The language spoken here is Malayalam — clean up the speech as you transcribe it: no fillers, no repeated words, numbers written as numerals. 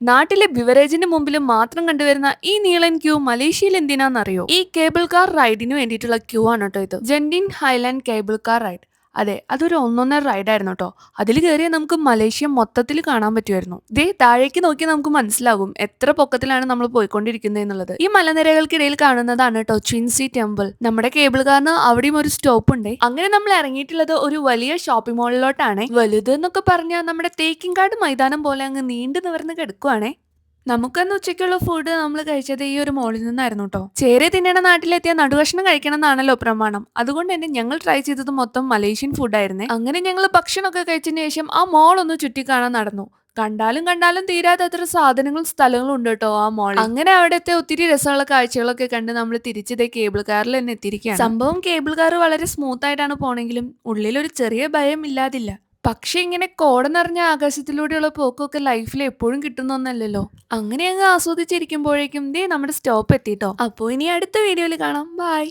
നാട്ടിലെ ബിവറേജിന്റെ മുമ്പിൽ മാത്രം കണ്ടുവരുന്ന ഈ നീളൻ ക്യൂ മലേഷ്യയിൽ എന്തിനാണെന്നറിയോ? ഈ കേബിൾ കാർ റൈഡിന് വേണ്ടിയിട്ടുള്ള ക്യൂ ആണ് കേട്ടോ ഇത്. ജെൻഡിൻ ഹൈലാൻഡ് കേബിൾ കാർ റൈഡ്. അതെ, അതൊരു ഒന്നൊന്നര റൈഡായിരുന്നു കേട്ടോ. അതിൽ കയറിയാൽ നമുക്ക് മലേഷ്യ മൊത്തത്തിൽ കാണാൻ പറ്റുമായിരുന്നു. ദേ താഴേക്ക് നോക്കി നമുക്ക് മനസ്സിലാകും എത്ര പൊക്കത്തിലാണ് നമ്മൾ പോയിക്കൊണ്ടിരിക്കുന്നത് എന്നുള്ളത്. ഈ മലനിരകൾക്കിടയിൽ കാണുന്നതാണ് കേട്ടോ ട്വിൻസി ടെമ്പിൾ. നമ്മുടെ കേബിൾ കാറിന് അവിടെയും ഒരു സ്റ്റോപ്പ് ഉണ്ട്. അങ്ങനെ നമ്മൾ ഇറങ്ങിയിട്ടുള്ളത് ഒരു വലിയ ഷോപ്പിംഗ് മാളിലോട്ടാണ്. വലുത് എന്നൊക്കെ പറഞ്ഞാൽ നമ്മുടെ തേക്കിൻകാട് മൈതാനം പോലെ അങ്ങ് നീണ്ടു നിവർന്ന് കിടക്കുവാണേ. നമുക്കന്ന് ഉച്ചയ്ക്കുള്ള ഫുഡ് നമ്മൾ കഴിച്ചത് ഈ ഒരു മോളിൽ നിന്നായിരുന്നു കേട്ടോ. ചേരെ തിന്നണ നാട്ടിലെത്തിയ നടുകഷ്ണം കഴിക്കണം എന്നാണല്ലോ പ്രമാണം. അതുകൊണ്ട് തന്നെ ഞങ്ങൾ ട്രൈ ചെയ്തത് മൊത്തം മലേഷ്യൻ ഫുഡായിരുന്നേ. അങ്ങനെ ഞങ്ങൾ ഭക്ഷണമൊക്കെ കഴിച്ചതിന് ശേഷം ആ മോൾ ഒന്ന് ചുറ്റിക്കാണാൻ നടന്നു. കണ്ടാലും കണ്ടാലും തീരാത്തത്ര സാധനങ്ങളും സ്ഥലങ്ങളും ഉണ്ട് കേട്ടോ ആ മോളിൽ. അങ്ങനെ അവിടുത്തെ ഒത്തിരി രസമുള്ള കാഴ്ചകളൊക്കെ കണ്ട് നമ്മൾ തിരിച്ചതേ കേബിൾ കാറിൽ തന്നെ എത്തിയിരിക്കുകയാണ്. സംഭവം കേബിൾ കാർ വളരെ സ്മൂത്ത് ആയിട്ടാണ് പോണെങ്കിലും ഉള്ളിൽ ഒരു ചെറിയ ഭയം ഇല്ലാതില്ല. പക്ഷെ ഇങ്ങനെ കോട നിറഞ്ഞ ആകാശത്തിലൂടെയുള്ള പോക്കൊക്കെ ലൈഫിൽ എപ്പോഴും കിട്ടുന്നൊന്നല്ലല്ലോ. അങ്ങനെ അങ്ങ് ആസ്വദിച്ചിരിക്കുമ്പോഴേക്കും ദേ നമ്മുടെ സ്റ്റോപ്പ് എത്തിട്ടോ. അപ്പോൾ ഇനി അടുത്ത വീഡിയോയിൽ കാണാം. ബൈ.